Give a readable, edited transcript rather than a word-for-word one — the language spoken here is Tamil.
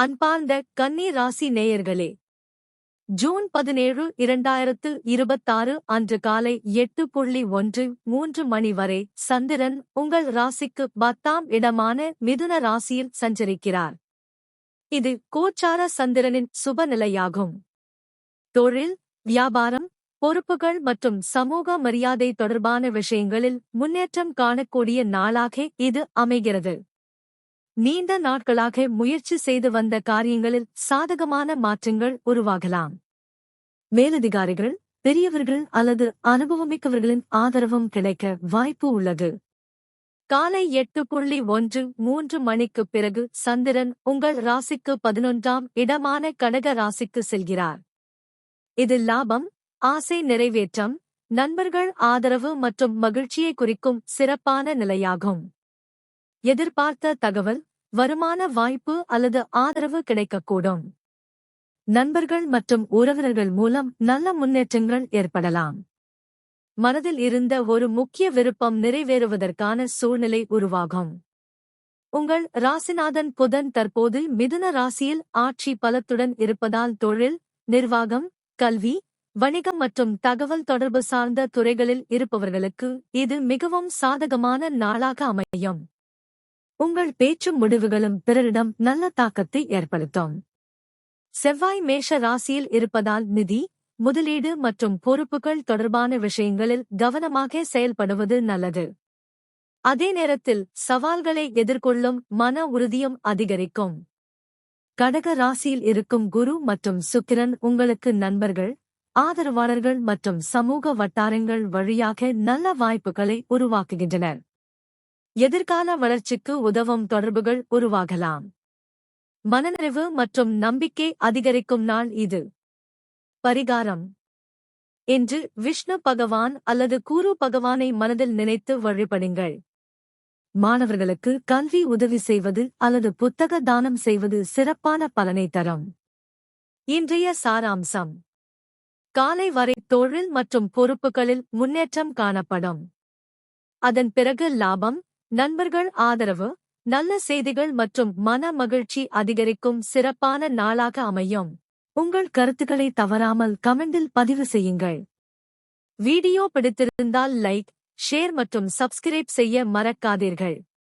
அன்பார்ந்த கன்னி ராசி நேயர்களே, ஜூன் 17, 2026 அன்று காலை 8:13 மணி வரை சந்திரன் உங்கள் ராசிக்கு 10ஆம் இடமான மிதுன ராசியில் சஞ்சரிக்கிறார். இது கோச்சார சந்திரனின் சுபநிலையாகும். தொழில், வியாபாரம், பொறுப்புகள் மற்றும் சமூக மரியாதை தொடர்பான விஷயங்களில் முன்னேற்றம் காணக்கூடிய நாளாக இது அமைகிறது. நீண்ட நாட்களாக முயற்சி செய்து வந்த காரியங்களில் சாதகமான மாற்றங்கள் உருவாகலாம். மேலதிகாரிகள், பெரியவர்கள் அல்லது அனுபவமிக்கவர்களின் ஆதரவும் கிடைக்க வாய்ப்பு உள்ளது. காலை 8:13 மணிக்குப் பிறகு சந்திரன் உங்கள் ராசிக்கு 11ஆம் இடமான கடக ராசிக்கு செல்கிறார். இது லாபம், ஆசை நிறைவேற்றம், நண்பர்கள் ஆதரவு மற்றும் மகிழ்ச்சியை குறிக்கும் சிறப்பான நிலையாகும். எதிர்பார்த்த தகவல், வருமான வாய்ப்பு அல்லது ஆதரவு கிடைக்கக்கூடும். நண்பர்கள் மற்றும் உறவினர்கள் மூலம் நல்ல முன்னேற்றங்கள் ஏற்படலாம். மனதில் இருந்த ஒரு முக்கிய விருப்பம் நிறைவேறுவதற்கான சூழ்நிலை உருவாகும். உங்கள் ராசிநாதன் புதன் தற்போது மிதுன ராசியில் ஆட்சி பலத்துடன் இருப்பதால் தொழில், நிர்வாகம், கல்வி, வணிகம் மற்றும் தகவல் தொடர்பு சார்ந்த துறைகளில் இருப்பவர்களுக்கு இது மிகவும் சாதகமான நாளாக அமையும். உங்கள் பேச்சும் முடிவுகளும் பிறரிடம் நல்ல தாக்கத்தை ஏற்படுத்தும். செவ்வாய் மேஷ ராசியில் இருப்பதால் நிதி, முதலீடு மற்றும் பொறுப்புகள் தொடர்பான விஷயங்களில் கவனமாக செயல்படுவது நல்லது. அதே நேரத்தில் சவால்களை எதிர்கொள்ளும் மன உறுதியும் அதிகரிக்கும். கடக ராசியில் இருக்கும் குரு மற்றும் சுக்கிரன் உங்களுக்கு நண்பர்கள், ஆதரவாளர்கள் மற்றும் சமூக வட்டாரங்கள் வழியாக நல்ல வாய்ப்புகளை உருவாக்குகின்றனர். எதிர்கால வளர்ச்சிக்கு உதவும் தொடர்புகள் உருவாகலாம். மனநிறைவு மற்றும் நம்பிக்கை அதிகரிக்கும் நாள் இது. பரிகாரம்: இன்று விஷ்ணு பகவான் அல்லது குரு பகவானை மனதில் நினைத்து வழிபடுங்கள். மாணவர்களுக்கு கல்வி உதவி செய்வது அல்லது புத்தக தானம் செய்வது சிறப்பான பலனை தரும். இன்றைய சாராம்சம்: காலை வரை தொழில் மற்றும் பொறுப்புகளில் முன்னேற்றம் காணப்படும். அதன் பிறகு லாபம், நண்பர்கள் ஆதரவு, நல்ல செய்திகள் மற்றும் மன மகிழ்ச்சி அதிகரிக்கும் சிறப்பான நாளாக அமையும். உங்கள் கருத்துக்களை தவறாமல் கமெண்டில் பதிவு செய்யுங்கள். வீடியோ பிடித்திருந்தால் லைக், ஷேர் மற்றும் சப்ஸ்கிரைப் செய்ய மறக்காதீர்கள்.